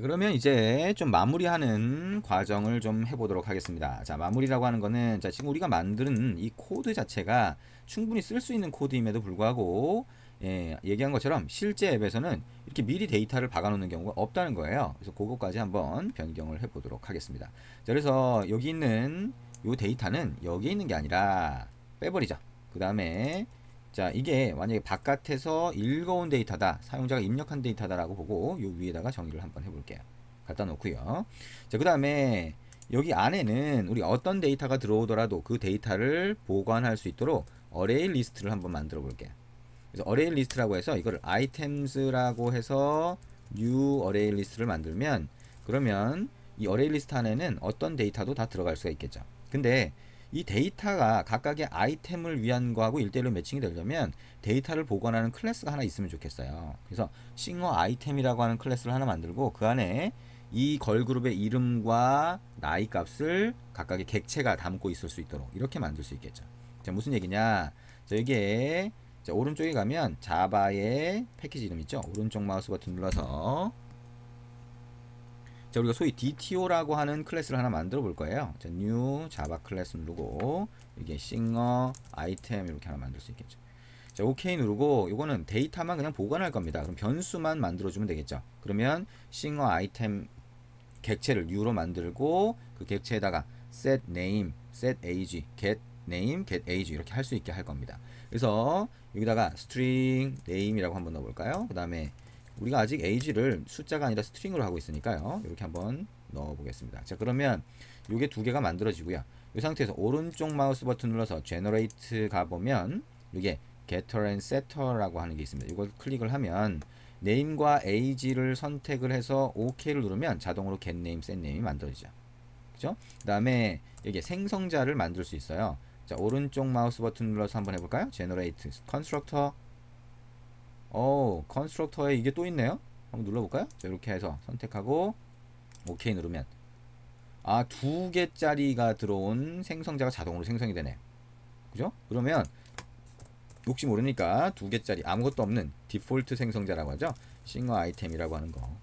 그러면 이제 좀 마무리하는 과정을 좀 해보도록 하겠습니다. 자, 마무리라고 하는 거는, 자, 지금 우리가 만드는 이 코드 자체가 충분히 쓸 수 있는 코드임에도 불구하고, 예, 얘기한 것처럼 실제 앱에서는 이렇게 미리 데이터를 박아놓는 경우가 없다는 거예요. 그래서 그것까지 한번 변경을 해보도록 하겠습니다. 자, 그래서 여기 있는 이 데이터는 여기에 있는 게 아니라 빼버리자. 그 다음에 자, 이게 만약에 바깥에서 읽어온 데이터다, 사용자가 입력한 데이터다라고 보고 요 위에다가 정의를 한번 해볼게요. 갖다 놓고요. 자, 그 다음에 여기 안에는 우리 어떤 데이터가 들어오더라도 그 데이터를 보관할 수 있도록 어레이 리스트를 한번 만들어 볼게요. 그래서 어레이 리스트라고 해서 이거를 아이템스라고 해서 new 어레이 리스트를 만들면, 그러면 이 어레이 리스트 안에는 어떤 데이터도 다 들어갈 수가 있겠죠. 근데 이 데이터가 각각의 아이템을 위한 거하고 1대1로 매칭이 되려면 데이터를 보관하는 클래스가 하나 있으면 좋겠어요. 그래서 싱어 아이템이라고 하는 클래스를 하나 만들고 그 안에 이 걸그룹의 이름과 나이 값을 각각의 객체가 담고 있을 수 있도록 이렇게 만들 수 있겠죠. 자, 무슨 얘기냐? 자, 여기에 자, 오른쪽에 가면 자바의 패키지 이름 있죠? 오른쪽 마우스 버튼 눌러서 자, 우리가 소위 DTO라고 하는 클래스를 하나 만들어 볼 거예요. 자, new 자바 클래스 누르고 이게 싱어 아이템 이렇게 하나 만들 수 있겠죠. 자, OK 누르고 요거는 데이터만 그냥 보관할 겁니다. 그럼 변수만 만들어 주면 되겠죠. 그러면 싱어 아이템 객체를 new로 만들고 그 객체에다가 set name, set age, get name, get age 이렇게 할 수 있게 할 겁니다. 그래서 여기다가 string name이라고 한번 넣어볼까요? 그 다음에 우리가 아직 age를 숫자가 아니라 스트링으로 하고 있으니까요. 이렇게 한번 넣어보겠습니다. 자, 그러면 요게 두 개가 만들어지고요. 이 상태에서 오른쪽 마우스 버튼 눌러서 generate 가보면 이게 getter and setter라고 하는 게 있습니다. 이걸 클릭을 하면 name과 age를 선택을 해서 OK를 누르면 자동으로 getName, setName이 만들어지죠. 그죠? 그 다음에 여기 생성자를 만들 수 있어요. 자, 오른쪽 마우스 버튼 눌러서 한번 해볼까요? generate constructor. constructor에 이게 또 있네요. 한번 눌러볼까요? 자, 이렇게 해서 선택하고 OK 누르면 두 개짜리가 들어온 생성자가 자동으로 생성이 되네요. 그죠? 그러면 혹시 모르니까 두 개짜리 아무것도 없는 디폴트 생성자라고 하죠. 싱어 아이템이라고 하는 거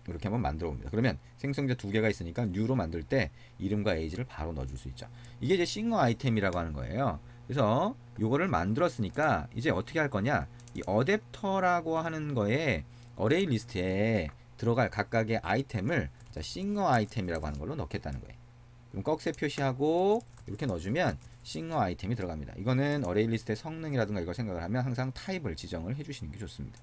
이렇게 한번 만들어 봅니다. 그러면 생성자 두 개가 있으니까 new로 만들 때 이름과 age를 바로 넣어줄 수 있죠. 이게 이제 싱어 아이템이라고 하는 거예요. 그래서 요거를 만들었으니까 이제 어떻게 할 거냐, 이 어댑터라고 하는 거에 어레이 리스트에 들어갈 각각의 아이템을 자, 싱어 아이템이라고 하는 걸로 넣겠다는 거예요. 그럼 꺽쇠 표시하고 이렇게 넣어주면 싱어 아이템이 들어갑니다. 이거는 어레이 리스트의 성능이라든가 이걸 생각을 하면 항상 타입을 지정을 해주시는 게 좋습니다.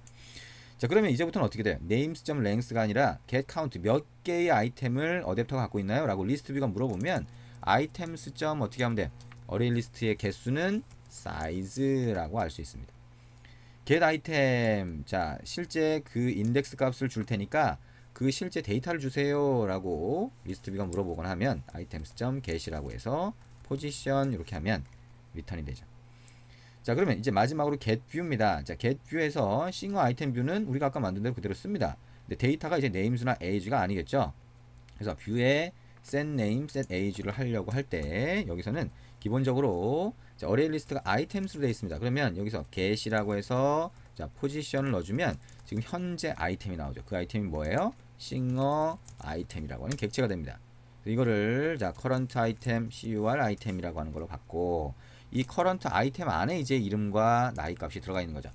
자, 그러면 이제부터는 어떻게 돼요? names.length가 아니라 get count 몇 개의 아이템을 어댑터가 갖고 있나요? 라고 리스트 뷰가 물어보면 items. 어떻게 하면 돼? 어레이 리스트의 개수는 size라고 할 수 있습니다. get item. 자, 실제 그 인덱스 값을 줄 테니까 그 실제 데이터를 주세요 라고 리스트 뷰가 물어보거나 하면 items.get이라고 해서 position 이렇게 하면 리턴이 되죠. 자, 그러면 이제 마지막으로 get view입니다. 자, get view에서 싱어 아이템 뷰는 우리가 아까 만든 대로 그대로 씁니다. 근데 데이터가 이제 names나 age가 아니겠죠. 그래서 view에 set name, set age를 하려고 할 때 여기서는 기본적으로 자, 어레이 리스트가 items로 되어 있습니다. 그러면 여기서 get이라고 해서 자, position을 넣어주면 지금 현재 아이템이 나오죠. 그 아이템이 뭐예요? 싱어 아이템이라고 하는 객체가 됩니다. 이거를 자, current item, cur 아이템이라고 하는 걸로 받고 이 current 아이템 안에 이제 이름과 나이 값이 들어가 있는 거죠.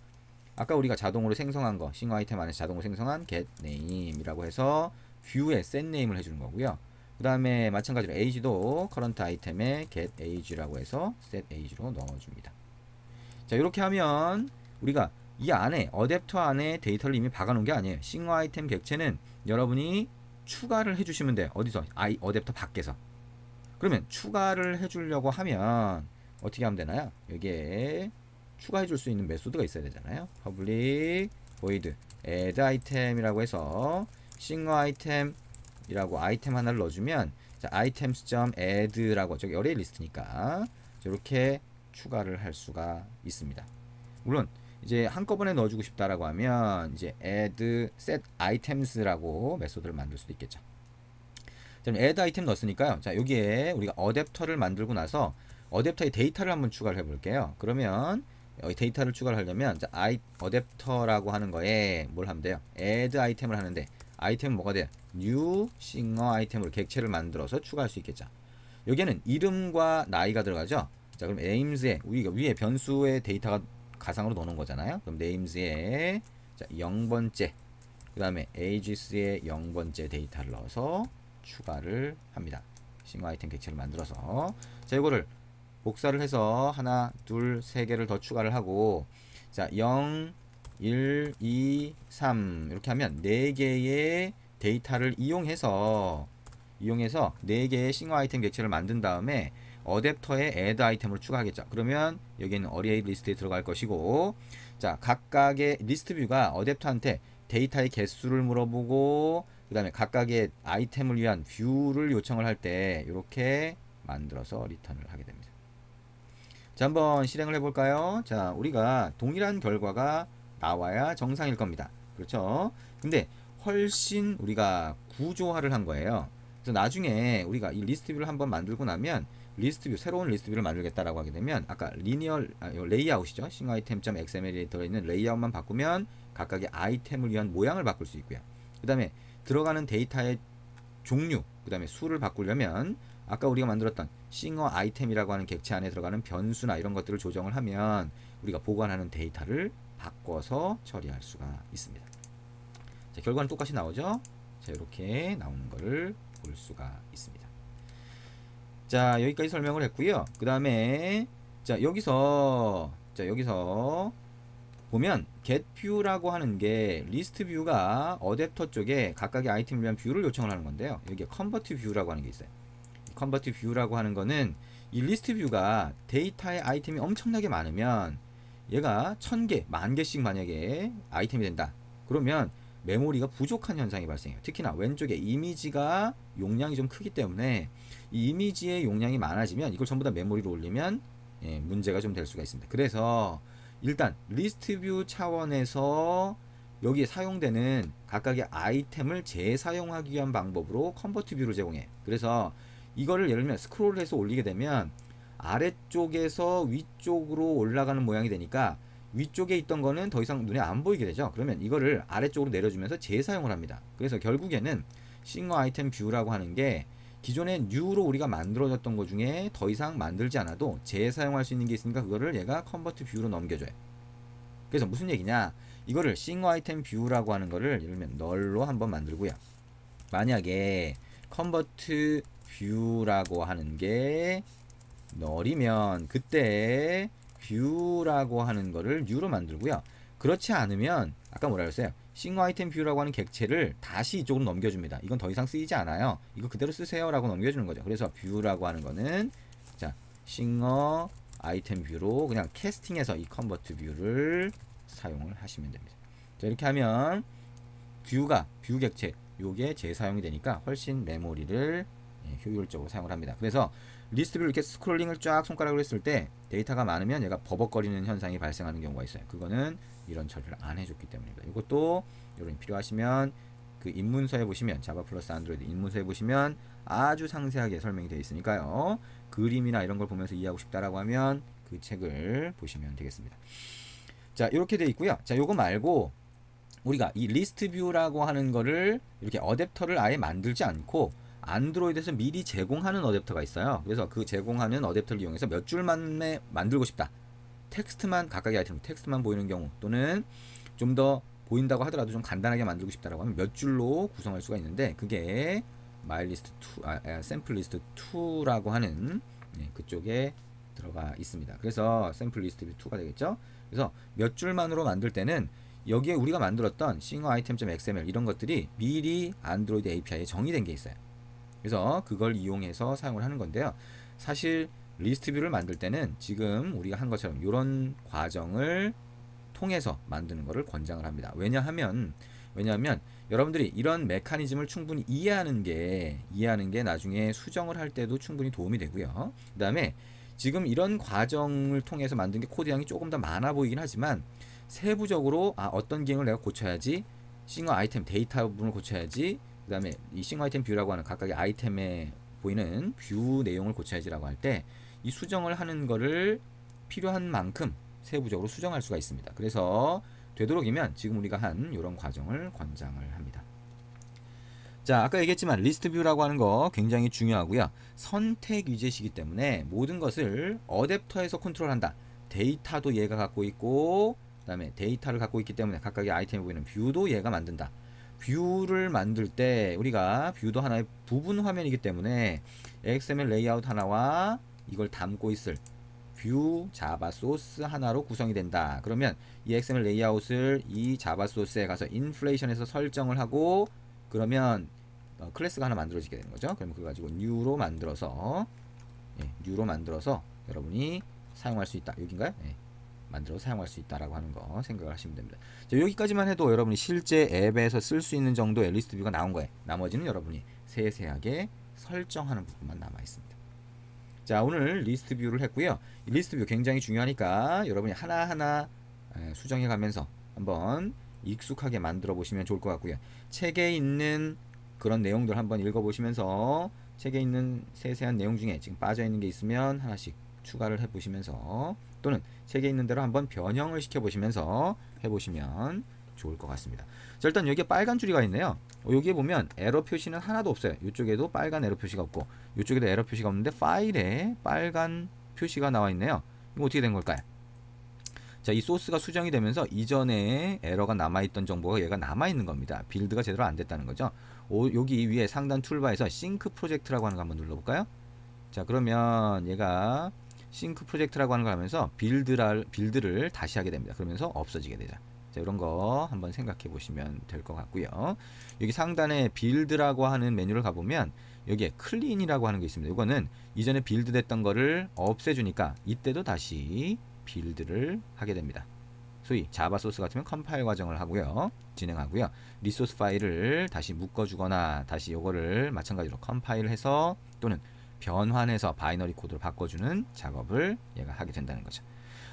아까 우리가 자동으로 생성한 거, 싱어 아이템 안에서 자동으로 생성한 get name이라고 해서 view에 set name을 해주는 거고요. 그 다음에 마찬가지로 age도 current 아이템에 get age라고 해서 set age로 넣어줍니다. 자, 이렇게 하면 우리가 이 안에 어댑터 안에 데이터를 이미 박아놓은 게 아니에요. 싱어 아이템 객체는 여러분이 추가를 해주시면 돼요. 어디서? 어댑터 밖에서. 그러면 추가를 해주려고 하면 어떻게 하면 되나요? 여기에 추가해 줄 수 있는 메소드가 있어야 되잖아요. public void add item이라고 해서 싱어 아이템이라고 아이템 하나를 넣어주면 자, items.add라고 저기 어레이 리스트니까 이렇게 추가를 할 수가 있습니다. 물론 이제 한꺼번에 넣어주고 싶다라고 하면 이제 add set items라고 메소드를 만들 수도 있겠죠. 자, add 아이템 넣었으니까요. 자, 여기에 우리가 어댑터를 만들고 나서 어댑터의 데이터를 한번 추가를 해볼게요. 그러면 여기 데이터를 추가를 하려면 자, 어댑터라고 하는 거에 뭘 하면 돼요? add 아이템을 하는데 아이템은 뭐가 돼? new 싱어 아이템으로 객체를 만들어서 추가할 수 있겠죠. 여기에는 이름과 나이가 들어가죠. 자, 그럼 names에 우리가 위에 변수의 데이터가 가상으로 넣는 거잖아요. 그럼 names에 자, 0번째 그 다음에 ages에 0번째 데이터를 넣어서 추가를 합니다. 싱어 아이템 객체를 만들어서 자, 이거를 복사를 해서 하나, 둘, 세 개를 더 추가를 하고 자, 0, 1, 2, 3 이렇게 하면 4개의 데이터를 이용해서 4개의 싱어 아이템 객체를 만든 다음에 어댑터에 add 아이템을 추가하겠죠. 그러면 여기는 array 리스트에 들어갈 것이고 자, 각각의 리스트 뷰가 어댑터한테 데이터의 개수를 물어보고 그 다음에 각각의 아이템을 위한 뷰를 요청을 할 때 이렇게 만들어서 리턴을 하게 됩니다. 자, 한번 실행을 해볼까요? 자, 우리가 동일한 결과가 나와야 정상일 겁니다. 그렇죠? 근데 훨씬 우리가 구조화를 한 거예요. 그래서 나중에 우리가 이 리스트 뷰를 한번 만들고 나면 리스트 뷰, 새로운 리스트 뷰를 만들겠다라고 하게 되면 아까 레이아웃이죠. 싱아이템.xml에 들어있는 레이아웃만 바꾸면 각각의 아이템을 위한 모양을 바꿀 수 있고요. 그 다음에 들어가는 데이터의 종류, 그 다음에 수를 바꾸려면 아까 우리가 만들었던 싱어 아이템이라고 하는 객체 안에 들어가는 변수나 이런 것들을 조정을 하면 우리가 보관하는 데이터를 바꿔서 처리할 수가 있습니다. 자, 결과는 똑같이 나오죠. 자, 이렇게 나오는 것을 볼 수가 있습니다. 자, 여기까지 설명을 했고요. 그 다음에 자, 여기서 보면 getView라고 하는 게 리스트 뷰가 어댑터 쪽에 각각의 아이템을 위한 뷰를 요청을 하는 건데요. 여기에 convertView라고 하는 게 있어요. convertView라고 하는 거는 이 리스트 뷰가 데이터의 아이템이 엄청나게 많으면 얘가 1000개, 10,000개씩 만약에 아이템이 된다. 그러면 메모리가 부족한 현상이 발생해요. 특히나 왼쪽에 이미지가 용량이 좀 크기 때문에 이 이미지의 용량이 많아지면 이걸 전부 다 메모리로 올리면 문제가 좀 될 수가 있습니다. 그래서 일단 리스트 뷰 차원에서 여기에 사용되는 각각의 아이템을 재사용하기 위한 방법으로 컨버트 뷰를 제공해. 그래서 이거를 예를 들면 스크롤을 해서 올리게 되면 아래쪽에서 위쪽으로 올라가는 모양이 되니까 위쪽에 있던 거는 더 이상 눈에 안 보이게 되죠. 그러면 이거를 아래쪽으로 내려주면서 재사용을 합니다. 그래서 결국에는 싱어 아이템 뷰라고 하는 게 기존에 new로 우리가 만들어졌던 것 중에 더 이상 만들지 않아도 재사용할 수 있는 게 있으니까 그거를 얘가 컨버트 뷰로 넘겨줘요. 그래서 무슨 얘기냐, 이거를 싱어 아이템 뷰라고 하는 거를 예를 들면 널로 한번 만들고요. 만약에 컨버트 뷰라고 하는 게 널이면 그때 뷰라고 하는 거를 new로 만들고요. 그렇지 않으면 아까 뭐라 그랬어요? 싱어 아이템 뷰라고 하는 객체를 다시 이쪽으로 넘겨줍니다. 이건 더 이상 쓰이지 않아요. 이거 그대로 쓰세요 라고 넘겨주는 거죠. 그래서 뷰라고 하는 거는 자, 싱어 아이템 뷰로 그냥 캐스팅해서 이 컨버트 뷰를 사용을 하시면 됩니다. 자, 이렇게 하면 뷰가 뷰 객체 요게 재사용이 되니까 훨씬 메모리를 효율적으로 사용을 합니다. 그래서 리스트뷰를 이렇게 스크롤링을 쫙 손가락으로 했을 때 데이터가 많으면 얘가 버벅거리는 현상이 발생하는 경우가 있어요. 그거는 이런 처리를 안 해줬기 때문입니다. 이것도 여러분이 필요하시면 그 입문서에 보시면 자바 플러스 안드로이드 입문서에 보시면 아주 상세하게 설명이 되어 있으니까요. 그림이나 이런 걸 보면서 이해하고 싶다라고 하면 그 책을 보시면 되겠습니다. 자, 이렇게 되어 있고요. 자, 요거 말고 우리가 이 리스트 뷰라고 하는 거를 이렇게 어댑터를 아예 만들지 않고 안드로이드에서 미리 제공하는 어댑터가 있어요. 그래서 그 제공하는 어댑터를 이용해서 몇 줄만에 만들고 싶다. 텍스트만 각각의 아이템 텍스트만 보이는 경우 또는 좀 더 보인다고 하더라도 좀 간단하게 만들고 싶다라고 하면 몇 줄로 구성할 수가 있는데 그게 마일리스트 2, 샘플 리스트 2라고 하는 그쪽에 들어가 있습니다. 그래서 샘플 리스트 2가 되겠죠. 그래서 몇 줄만으로 만들 때는 여기에 우리가 만들었던 싱어 아이템.xml 이런 것들이 미리 안드로이드 API에 정의된 게 있어요. 그래서 그걸 이용해서 사용을 하는 건데요. 사실 리스트 뷰를 만들 때는 지금 우리가 한 것처럼 이런 과정을 통해서 만드는 것을 권장을 합니다. 왜냐하면 여러분들이 이런 메커니즘을 충분히 이해하는 게 나중에 수정을 할 때도 충분히 도움이 되고요. 그 다음에 지금 이런 과정을 통해서 만든 게 코드량이 조금 더 많아 보이긴 하지만 세부적으로 어떤 기능을 내가 고쳐야지, 싱어 아이템 데이터 부분을 고쳐야지, 그 다음에 이 싱어 아이템 뷰라고 하는 각각의 아이템에 보이는 뷰 내용을 고쳐야지라고 할 때 이 수정을 하는 거를 필요한 만큼 세부적으로 수정할 수가 있습니다. 그래서 되도록이면 지금 우리가 한 이런 과정을 권장을 합니다. 자, 아까 얘기했지만 리스트 뷰라고 하는 거 굉장히 중요하고요. 선택 위젯이기 때문에 모든 것을 어댑터에서 컨트롤한다. 데이터도 얘가 갖고 있고, 그 다음에 데이터를 갖고 있기 때문에 각각의 아이템에 보이는 뷰도 얘가 만든다. 뷰를 만들 때 우리가 뷰도 하나의 부분 화면이기 때문에 XML 레이아웃 하나와 이걸 담고 있을 뷰 자바 소스 하나로 구성이 된다. 그러면 이 XML 레이아웃을 이 자바 소스에 가서 인플레이션에서 설정을 하고, 그러면 클래스가 하나 만들어지게 되는 거죠. 그럼 그거 가지고 뉴로 만들어서, 뉴로 만들어서 여러분이 사용할 수 있다. 여긴가요? 만들어 사용할 수 있다라고 하는 거 생각을 하시면 됩니다. 자, 여기까지만 해도 여러분이 실제 앱에서 쓸 수 있는 정도의 리스트 뷰가 나온 거예요. 나머지는 여러분이 세세하게 설정하는 부분만 남아 있습니다. 자, 오늘 리스트 뷰를 했고요. 이 리스트 뷰 굉장히 중요하니까 여러분이 하나하나 수정해 가면서 한번 익숙하게 만들어 보시면 좋을 것 같고요. 책에 있는 그런 내용들 한번 읽어 보시면서 책에 있는 세세한 내용 중에 지금 빠져 있는 게 있으면 하나씩 추가를 해 보시면서, 또는 책에 있는 대로 한번 변형을 시켜 보시면서 해 보시면 좋을 것 같습니다. 자, 일단 여기에 빨간 줄이가 있네요. 여기에 보면 에러 표시는 하나도 없어요. 이쪽에도 빨간 에러 표시가 없고, 이쪽에도 에러 표시가 없는데 파일에 빨간 표시가 나와 있네요. 이거 어떻게 된 걸까요? 자, 이 소스가 수정이 되면서 이전에 에러가 남아있던 정보가 얘가 남아있는 겁니다. 빌드가 제대로 안 됐다는 거죠. 여기 위에 상단 툴바에서 싱크 프로젝트라고 하는 거 한번 눌러볼까요? 자, 그러면 얘가 싱크 프로젝트라고 하는 걸 하면서 빌드를 다시 하게 됩니다. 그러면서 없어지게 되죠. 자, 이런 거 한번 생각해 보시면 될 것 같고요. 여기 상단에 빌드라고 하는 메뉴를 가보면 여기에 클린이라고 하는 게 있습니다. 이거는 이전에 빌드 됐던 거를 없애주니까 이때도 다시 빌드를 하게 됩니다. 소위 자바 소스 같으면 컴파일 과정을 하고요, 진행하고요. 리소스 파일을 다시 묶어주거나 다시 요거를 마찬가지로 컴파일해서 또는 변환해서 바이너리 코드로 바꿔주는 작업을 얘가 하게 된다는 거죠.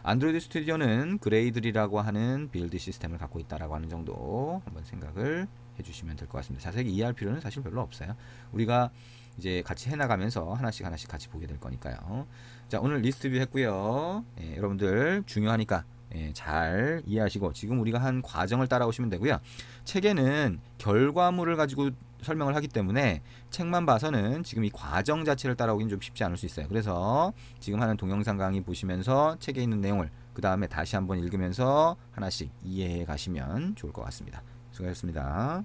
안드로이드 스튜디오는 그레이들이라고 하는 빌드 시스템을 갖고 있다라고 하는 정도 한번 생각을 해주시면 될 것 같습니다. 자세히 이해할 필요는 사실 별로 없어요. 우리가 이제 같이 해나가면서 하나씩 같이 보게 될 거니까요. 자, 오늘 리스트 뷰 했고요. 여러분들 중요하니까 잘 이해하시고 지금 우리가 한 과정을 따라오시면 되고요. 책에는 결과물을 가지고 설명을 하기 때문에 책만 봐서는 지금 이 과정 자체를 따라오기는 좀 쉽지 않을 수 있어요. 그래서 지금 하는 동영상 강의 보시면서 책에 있는 내용을 그 다음에 다시 한번 읽으면서 하나씩 이해해 가시면 좋을 것 같습니다. 수고하셨습니다.